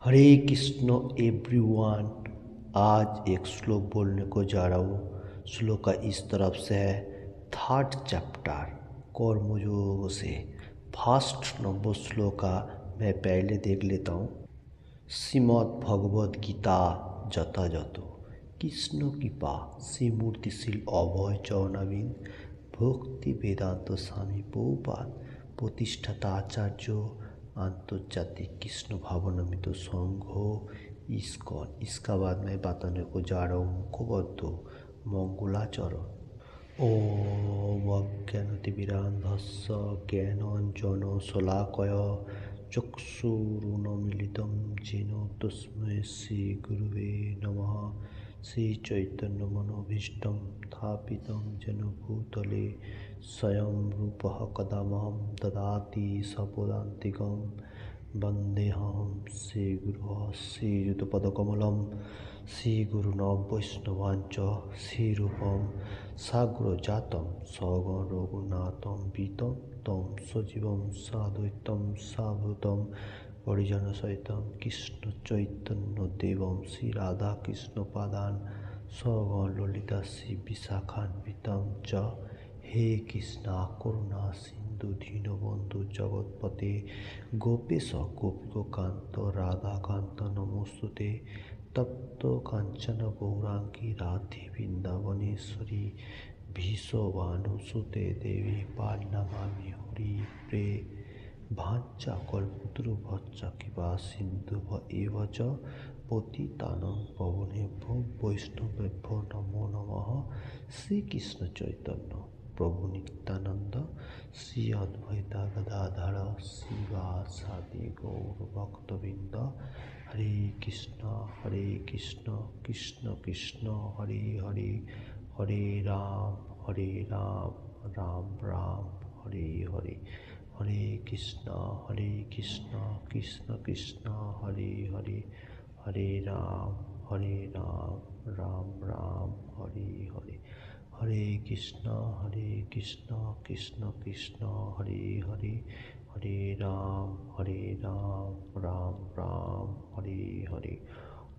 हरे Krishna everyone. आज एक श्लोक बोलने को जा रहा हूँ। श्लोक का इस तरफ से है, थर्ड चैप्टर कर्मयोग से। फर्स्ट नंबर श्लोक का मैं पहले देख लेता हूँ। श्रीमद् भगवद गीता যথাযথ কৃষ্ণ কৃপা শ্রীমূর্তিশীল অভয় চরণাবিন্দ ভক্তি বেদান্ত স্বামী প্রভুপাদ প্রতিষ্ঠাতা आचार्य आंतर्जातिक कृष्ण भावनामित संघ इस्कॉन। इसका बाद मैं बताने को जा रहा हूँ मुखबद्ध मंगलाचरण। ओम अज्ञानतिमिरान्धस्य ज्ञानाञ्जनशलाकया चक्षुरुन्मीलितं येन तस्मै श्रीगुरुवे नमः। श्रीचैतन्यमनोभीष्टं स्थापितं येन भूतले स्वयं रूपः कदा मह्यं ददाति स्वपदान्तिकं। वन्देऽहं श्रीगुरुः श्रीयुतपदकमलं श्रीगुरूणां वैष्णवांच श्रीरूपं साग्रजातं सगं रघुनाथं पीतं तं सजीवं साद्वैतं सावधूतं परिजनसहितं कृष्णचैतन्यदेवं श्रीराधाकृष्णपादान् सगं ललिता श्रीविशाखान्वितं च। हे कृष्णा करुणा सिंधु दीनबंधु जगत्पते गोपेश गोपिकांत राधाकांत नमोस्तुते। तप्त कांचन गौरांगी राधे वृंदावनेश्वरी भीषवानुसुते देवी पालनमामि हरि प्रे। भांचा कल्पतरुभ्यश्च कृपा सिन्धुभ्य एव च पतितानां पावनेभ्यो वैष्णवेभ्यो नमो नमः। श्री कृष्ण चैतन्य प्रभु नित्यानंद श्री अद्वैता गदाधर शिवासादि गौर भक्तवृंद। हरे कृष्ण कृष्ण कृष्ण हरे हरे, हरे राम राम राम हरे हरे। हरे कृष्ण कृष्ण कृष्ण हरे हरे, हरे राम राम राम हरे हरे। हरे कृष्ण कृष्ण कृष्ण हरे हरे, हरे राम राम राम हरे हरे।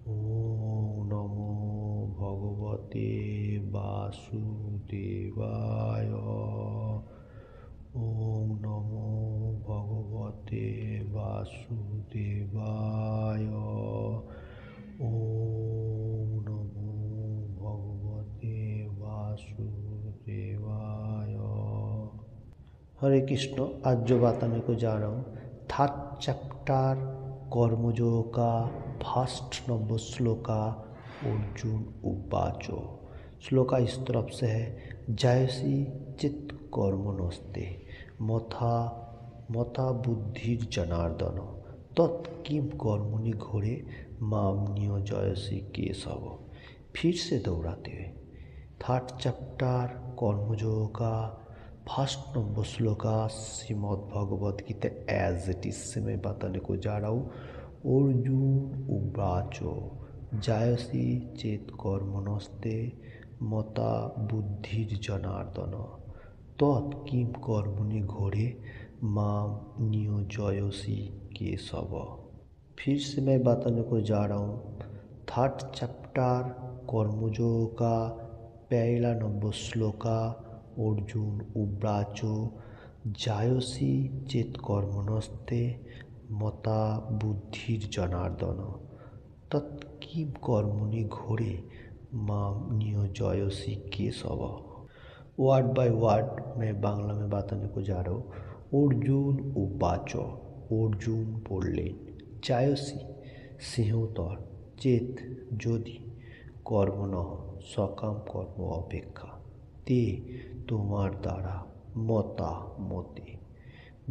ओम नमो भगवते वासुदेवाय। ओम नमो भगवते वासुदेवाय। ओम नमो भगवते वासुदेवाय। हरे कृष्ण। आज जो बताने को जा रहा हूँ थर्ड चैप्टर कर्मयोग का फर्स्ट नंबर श्लोका अर्जुन उवाचो। श्लोका इस तरफ से है, जयसी चित्त कर्मणस्ते मथा बुद्धिर्जनार्दन तत्किं कर्मणि घोरे माम नियोजयसि केशव। फिर से दोहराते हुए, थर्ड चैप्टर कर्मयोग का फर्स्ट नंबर श्लोका Shrimad Bhagavad Gita as it is से मैं बताने को जा रहा हूँ। अर्जुन उवाचो जायसी चेत कर्मणस्ते मता बुद्धिर्जनार्दन तत्किं कर्मणि घोरे माम नियोजयसि केशव। फिर से मैं बताने को जा रहा हूँ थर्ड चैप्टर कर्मयोग का पहला नंबर श्लोका अर्जुन उवाचो जायसी चेत कर्मणस्ते मता बुद्धिर्जनार्दन तत्किं कर्मणि घोरे माम नियोजयसि केशव। वर्ड बाय वर्ड मैं बांग्ला में बताने को जा रहा हूँ। अर्जुन उवाचो अर्जुन बोलें, जायसी सिंहतर चेत यदि कर्मण सकाम कर्म अपेक्षा ते तुम्हार द्वारा मता मते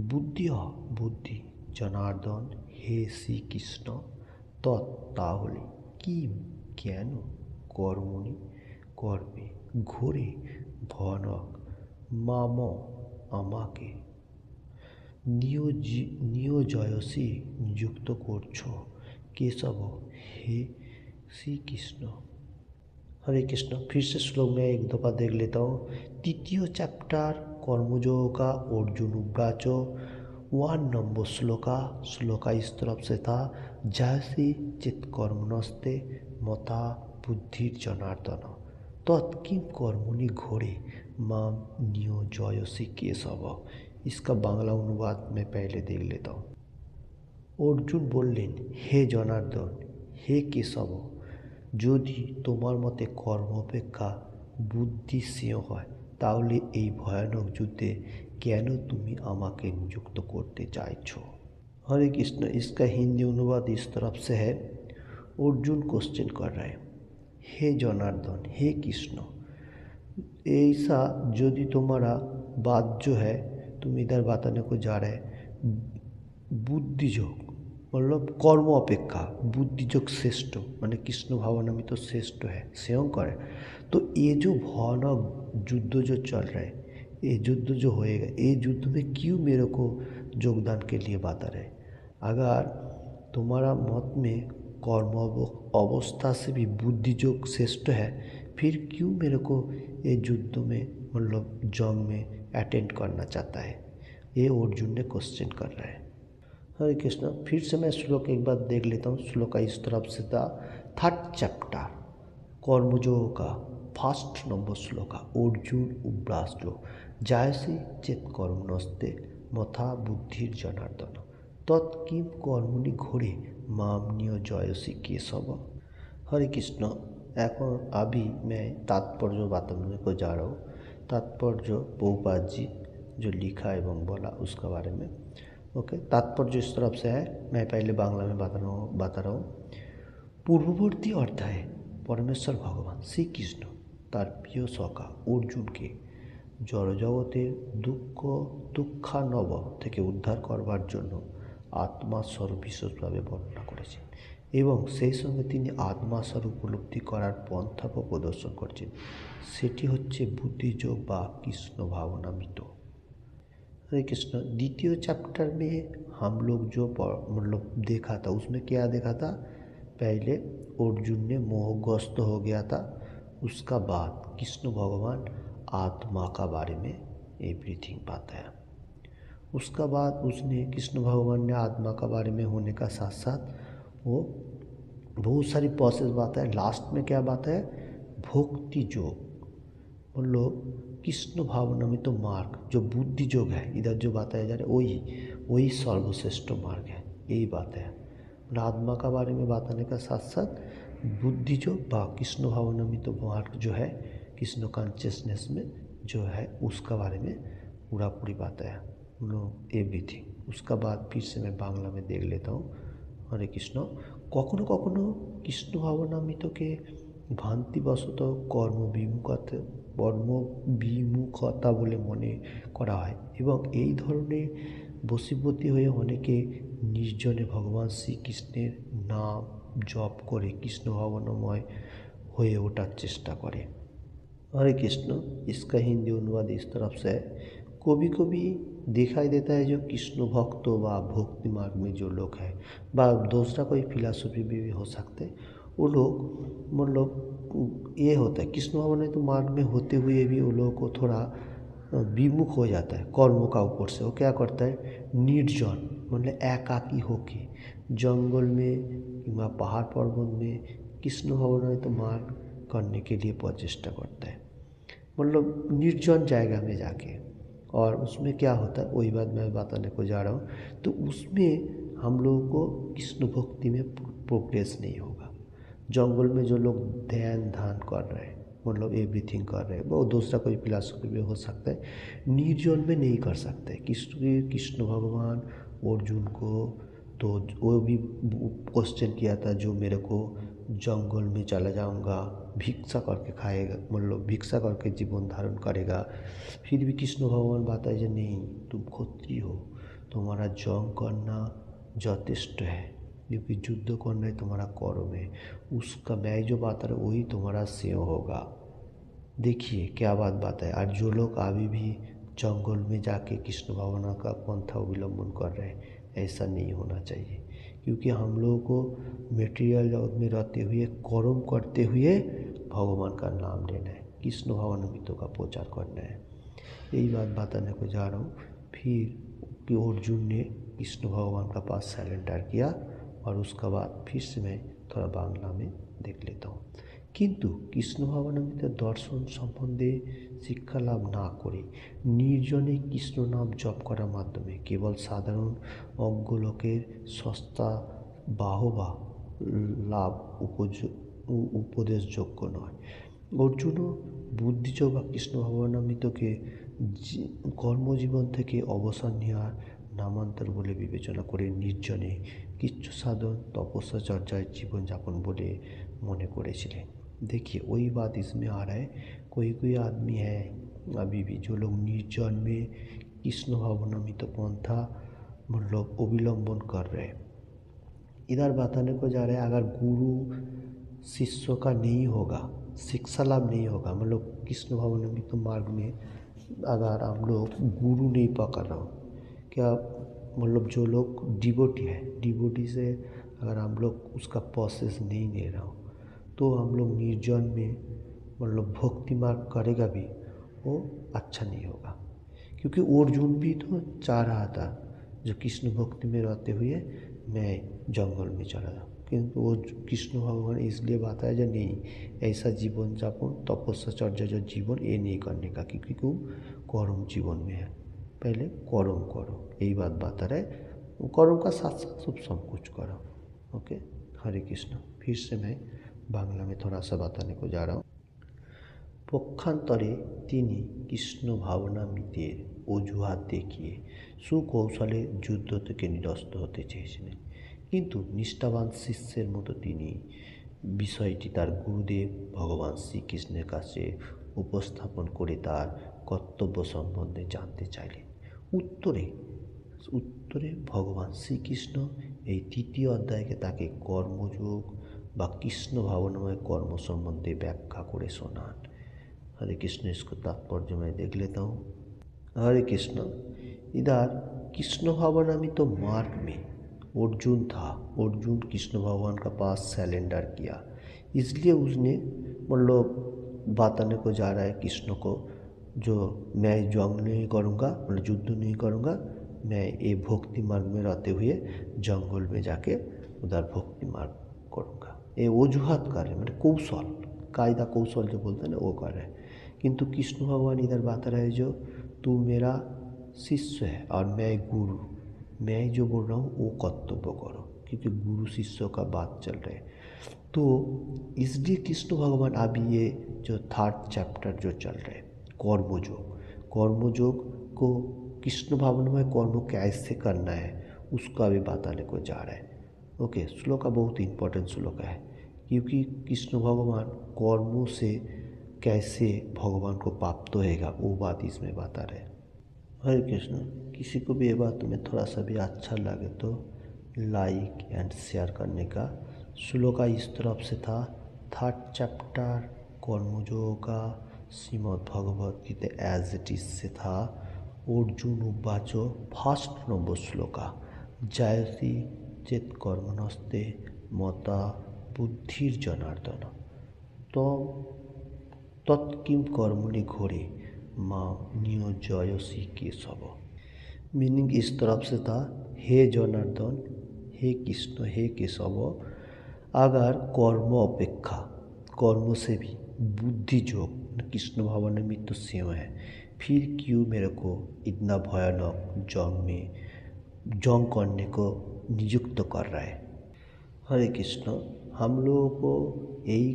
बुद्धि जनार्दन हे श्री कृष्ण तत्ताहले किम केन कर्मणि कर्मे घोरे भयानक माम আমাকে নিয়োজয়সি নিযুক্ত করছো केशव हे श्री कृष्ण। हरे कृष्ण। फिर से श्लोक में एक दफ़ा देख लेता हूँ। तृतीय चैप्टर कर्मयोग का अर्जुन उवाचो 1 नंबर श्लोका इस तरफ से था, जयसी चित कर्मणस्ते मता बुद्धिर जनार्दन तत्किम कर्मणि घोरे माम नियो जयसी केशव। इसका बांग्ला अनुवाद मैं पहले देख लेता हूँ। अर्जुन बोलें, हे जनार्दन, हे केशव, যদি তোমার মতে কর্ম অপেক্ষা বুদ্ধি শ্রেয় হয় তাহলে এই ভয়ানক যুদ্ধে কেন তুমি আমাকে নিযুক্ত করতে চাইছো। हरे कृष्ण। इसका हिंदी अनुवाद इस तरफ से है। अर्जुन क्वेश्चन कर रहे हैं, हे जनार्दन, हे कृष्ण, ऐसा यदि तुम्हारा बात जो है तुम इधर बताने को जा रहे बुद्धियोग मतलब कर्म अपेक्षा बुद्धियोग श्रेष्ठ माने कृष्ण भावनामित तो श्रेष्ठ है स्वयं करे। तो ये जो भयानक युद्ध जो चल रहा है, ये युद्ध जो होएगा, ये युद्ध में क्यों मेरे को योगदान के लिए बता रहे। अगर तुम्हारा मत में कर्म अवस्था से भी बुद्धियोग श्रेष्ठ है, फिर क्यों मेरे को ये युद्ध में मतलब जंग में अटेंड करना चाहता है। ये अर्जुन ने क्वेश्चन कर रहा है। हरे कृष्ण। फिर से मैं श्लोक एक बार देख लेता हूँ। श्लोक इस तरफ से था, 3rd चैप्टर कर्मयोग का 1st नंबर श्लोक, अर्जुन उब्रास्लो जायसी चेत कर्मणस्ते मथा बुद्धिर जनार्दन तत्किम कर्मणि घोरे माम नियो जयसी केशव। हरे कृष्ण। এখন अभी मैं तात्पर्य बताने को जा रहा हूँ। तात्पर्य प्रभुपाद जी जो लिखा एवं बोला उसका बारे में। ओके, तात्पर्य इस तरफ से है, मैं पहले बांग्ला में बता रहा हूँ। पूर्ववर्ती अध्याय परमेश्वर भगवान श्री कृष्ण तार प्रिय सखा अर्जुनके जड़जगतेर दुःखार्णব থেকে উদ্ধার করবার জন্য আত্মাস্বরূপ বিশেষভাবে বর্ণনা করেছেন এবং সেই সঙ্গে তিনি আত্মাস্বরূপ উপলব্ধি করার পন্থাও প্রদর্শন করছেন। সেটি হচ্ছে बुद्धियोग বা कृष्ण भावनामृत। हरे कृष्ण। द्वितीय चैप्टर में हम लोग जो मतलब देखा था उसमें क्या देखा था, पहले अर्जुन ने मोहग्रस्त हो गया था, उसका बाद कृष्ण भगवान आत्मा का बारे में एवरीथिंग बताया। उसका बाद उसने कृष्ण भगवान ने आत्मा का बारे में होने का साथ साथ वो बहुत सारी प्रोसेस बताया। लास्ट में क्या बात है, भक्ति योग मतलब कृष्ण भावनामृत तो मार्ग जो बुद्धि योग है, इधर जो बताया जा रहा है वही सर्वश्रेष्ठ मार्ग है, यही बात है। आत्मा का बारे में बताने का साथ साथ बुद्धि योग व कृष्ण भावनामृत तो मार्ग जो है कृष्ण कॉन्शियसनेस में जो है उसका बारे में पूरी बताया एवरीथिंग। उसका बाद फिर से मैं बांग्ला में देख लेता हूँ। हरे कृष्ण। कखनो कखनो कृष्ण भावनामृतকে ভ্রান্তিবশত কর্মবিমুখতা বলে মনে করা হয় এবং এই ধরনের বশীভূত হয়ে অনেকে নির্জনে ভগবান শ্রীকৃষ্ণের নাম জপ করে কৃষ্ণ ভাবনাময় হয়ে ওঠার চেষ্টা করে। हरे कृष्ण। इसका हिंदी अनुवाद इस तरफ से है। कभी कभी दिखाई देता है जो कृष्ण भक्त व भक्ति मार्ग में जो लोग हैं व दूसरा कोई फिलॉसफी भी हो सकते हैं, वो लोग मतलब ये होता है कृष्ण भावना तो मार्ग में होते हुए भी वो लोगों को थोड़ा विमुख हो जाता है कर्म का ऊपर से। वो क्या करता है, निर्जन मतलब एकाकी होके जंगल में या पहाड़ पर्वत में कृष्ण भावना तो मार्ग करने के लिए प्रचेष्टा करता है, मतलब निर्जन जगह में जाके। और उसमें क्या होता है वही बात मैं बताने को जा रहा हूँ। तो उसमें हम लोगों को कृष्ण भक्ति में प्रोग्रेस नहीं होगा। जंगल में जो लोग ध्यान कर रहे हैं मतलब एवरीथिंग कर रहे हैं, वो दूसरा कोई फिलॉसफी भी हो सकता है, निर्जन में नहीं कर सकते। कृष्ण भगवान अर्जुन को तो वो भी क्वेश्चन किया था, जो मेरे को जंगल में चला जाऊंगा भिक्षा करके खाएगा मतलब भिक्षा करके जीवन धारण करेगा, फिर भी कृष्ण भगवान बताए जो नहीं तुम क्षत्रिय हो, तुम्हारा जंग करना यथेष्ट है क्योंकि युद्ध करना ही तुम्हारा कर्म है, उसका मैं जो बात रहा वही तुम्हारा सेव होगा। देखिए क्या बात है। और जो लोग अभी भी जंगल में जाके कृष्ण भावना का पंथा अवलंबन कर रहे हैं, ऐसा नहीं होना चाहिए क्योंकि हम लोगों को मटेरियल जगत में रहते हुए कर्म करते हुए भगवान का नाम लेना है, कृष्ण भावनामृतों का प्रचार करना है, यही बात बताने को जा रहा हूँ। फिर कि अर्जुन ने कृष्ण भगवान का पास सरेंडर किया। और उसका बाद फिर से मैं थोड़ा बांग्ला में देख लेता हूँ। কিন্তু কৃষ্ণ ভবনামৃতের দর্শন সম্বন্ধে শিক্ষা লাভ না করে নির্জনে কৃষ্ণ নাম জপ করার মাধ্যমে কেবল সাধারণ অজ্ঞ লোকের সস্তা বাহবা লাভ উপদেশযোগ্য নয়। অর্জুনও বুদ্ধিযোগ বা কৃষ্ণ ভবনামৃতকে কর্মজীবন থেকে অবসর নেওয়ার নামান্তর বলে বিবেচনা করে নির্জনে কৃচ্ছ साधन तपस्या चर्चाएं जीवन यापन बोले मने करेছিলেন। देखिए वही बात इसमें आ रहा है। कोई आदमी है अभी भी जो लोग निर्जन में कृष्ण भावनामृत पंथा मतलब अवलंबन कर रहे हैं। इधर बताने को जा रहा है अगर गुरु शिष्य का नहीं होगा, शिक्षा लाभ नहीं होगा, मतलब कृष्ण भावनामृत मार्ग में अगर हम लोग गुरु नहीं पकड़ रहा हो, क्या मतलब जो लोग डिवोटी है, डिवोटी से अगर हम लोग उसका प्रोसेस नहीं ले रहा हो तो हम लोग निर्जन में मतलब भक्ति मार्ग करेगा भी वो अच्छा नहीं होगा। क्योंकि अर्जुन भी तो चाह रहा था जो कृष्ण भक्ति में रहते हुए मैं जंगल में चला जाऊँ, किंतु वो कृष्ण भगवान इसलिए बताया जो नहीं ऐसा जीवन यापन तपस्या चर्चा जो जीवन ये नहीं करने का, क्योंकि वो कर्म जीवन में है। पहले कर्म करो, यही बात बता रहे, कर्म का साथ साथ सब कुछ करो। ओके, हरे कृष्ण। फिर से मैं बांग्ला में थोड़ा सा बताने को जा रहा हूँ। পক্ষান্তরে তিনি কৃষ্ণ ভাবনামৃতের অজুহাত দেখিয়ে সুকৌশলে যুদ্ধ থেকে নিরস্ত হতে চেয়েছিলেন, কিন্তু নিষ্ঠাবান শিষ্যের মতো তিনি বিষয়টি তার গুরুদেব ভগবান শ্রীকৃষ্ণের কাছে উপস্থাপন করে তার কর্তব্য সম্বন্ধে জানতে চাইলেন। উত্তরে ভগবান শ্রীকৃষ্ণ এই তৃতীয় অধ্যায়কে তাকে কর্মযোগ বা কৃষ্ণ ভাবনাময় কর্ম সম্বন্ধে ব্যাখ্যা করে শোনান। हरे कृष्ण। इसको तात्पर्य मैं देख लेता हूँ। हरे कृष्ण। इधर कृष्ण भावनामृत तो मार्ग में अर्जुन था, अर्जुन कृष्ण भगवान का पास सरेंडर किया, इसलिए उसने मतलब बताने को जा रहा है कृष्ण को जो मैं जंग नहीं करूँगा, मतलब युद्ध नहीं करूँगा, मैं ये भक्ति मार्ग में रहते हुए जंगल में जाके उधर भक्ति मार्ग करूँगा। ये वजूहत कर रहे मतलब कौशल, कायदा कौशल जो बोलते हैं ना वो कर रहे हैं। किंतु कृष्ण भगवान इधर बता रहे जो तू मेरा शिष्य है और मैं गुरु, मैं जो बोल रहा हूँ वो कर्तव्य करो, क्योंकि गुरु शिष्य का बात चल रहा है। तो इसलिए कृष्ण भगवान अभी ये जो 3rd चैप्टर जो चल रहा है कर्मयोग को कृष्ण भावनामय कर्म कैसे करना है उसका भी बताने को जा रहा है। ओके, श्लोक का बहुत इंपॉर्टेंट श्लोक है, क्योंकि कृष्ण भगवान कर्मों से कैसे भगवान को प्राप्त होएगा वो बात इसमें बता रहे। हरे कृष्ण। किसी को भी ये बात में थोड़ा सा भी अच्छा लगे तो लाइक एंड शेयर करने का। श्लोक इस तरफ से था 3rd चैप्टर कर्मयोग का Shrimad Bhagavad Gita as it is से था अर्जुन उवाच 1st नंबर श्लोका जयति चेत कर्मणस्ते मता बुद्धिर्जनार्दन तो तत्किम कर्मणि घोरे माँ नियोजयसी केशव। मीनिंग इस तरफ से था हे जनार्दन, हे कृष्ण, हे केशव, अगर कर्म अपेक्षा कर्म से भी बुद्धि योग कृष्ण भावनामृत सेव है, फिर क्यों मेरे को इतना भयानक जंग करने को नियुक्त कर रहा है। हरे कृष्ण। हम लोगों को यही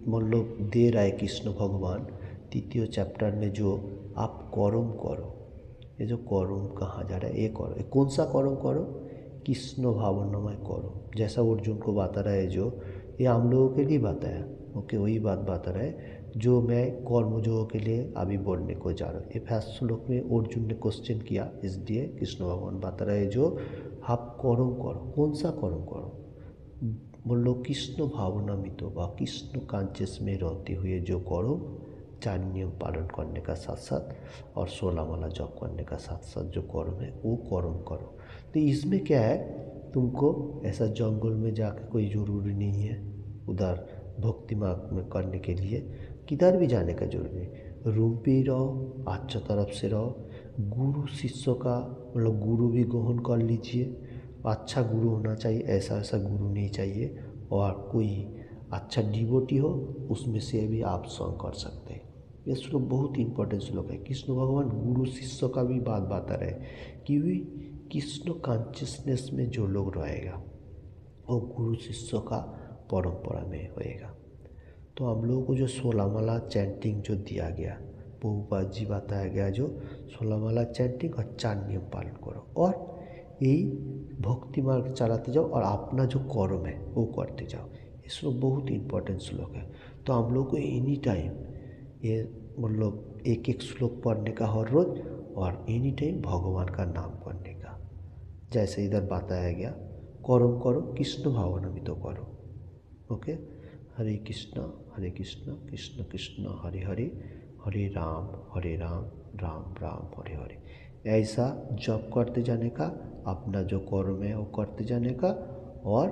मतलब दे रहा है कृष्ण भगवान 3rd चैप्टर में जो आप कर्म करो, ये जो कर्म कहा जा रहा है ये करो, कौन सा कर्म करो, कृष्ण भावनामय करो। जैसा अर्जुन को बता रहा है जो ये हम लोगों के लिए बताया। ओके, वही बात बता रहा है जो मैं कर्मयोग के लिए अभी बोलने को जा रहा हूँ। ये 1st श्लोक में अर्जुन ने क्वेश्चन किया, इसलिए कृष्ण भगवान बता रहे हैं जो आप कर्म करो, कौन सा कर्म करो, बोलो कृष्ण भावनामृत व कृष्ण कॉन्शियस में रहते हुए जो करो, 4 नियम पालन करने का साथ साथ और 16 माला जप करने का साथ साथ जो कर्म है वो कर्म करो। तो इसमें क्या है, तुमको ऐसा जंगल में जाकर कोई ज़रूरी नहीं है, उधर भक्ति मार्ग में करने के लिए किधर भी जाने का जरूरी नहीं, रूम पे ही रहो, अच्छा तरफ से रहो, गुरु शिष्य का मतलब गुरु भी ग्रहण कर लीजिए। अच्छा गुरु होना चाहिए, ऐसा ऐसा गुरु नहीं चाहिए। और कोई अच्छा डिवोटी हो उसमें से भी आप सॉन्ग कर सकते हैं। ये श्लोक बहुत इंपॉर्टेंट श्लोक है। कृष्ण भगवान गुरु शिष्य का भी बात बता रहे हैं कि कृष्ण कॉन्शियसनेस में जो लोग रहेगा वो गुरु शिष्य का परंपरा में होएगा। तो हम लोगों को जो 16 माला चैंटिंग जो दिया गया, प्रभुपाद जी बताया गया, जो 16 माला चैंटिंग और 4 नियम पालन करो और यही भक्ति मार्ग चलाते जाओ और अपना जो कर्म है वो करते जाओ। ये श्लोक बहुत इंपॉर्टेंट श्लोक है। तो हम लोग को एनी टाइम ये मतलब एक एक श्लोक पढ़ने का हर रोज़ और एनी टाइम भगवान का नाम करने का। जैसे इधर बताया गया, कर्म करो कृष्ण भावनामृत करो। ओके, हरे कृष्णा कृष्ण कृष्ण हरे हरे, हरे राम राम राम हरे हरे। ऐसा जप करते जाने का, अपना जो कर्म है वो करते जाने का और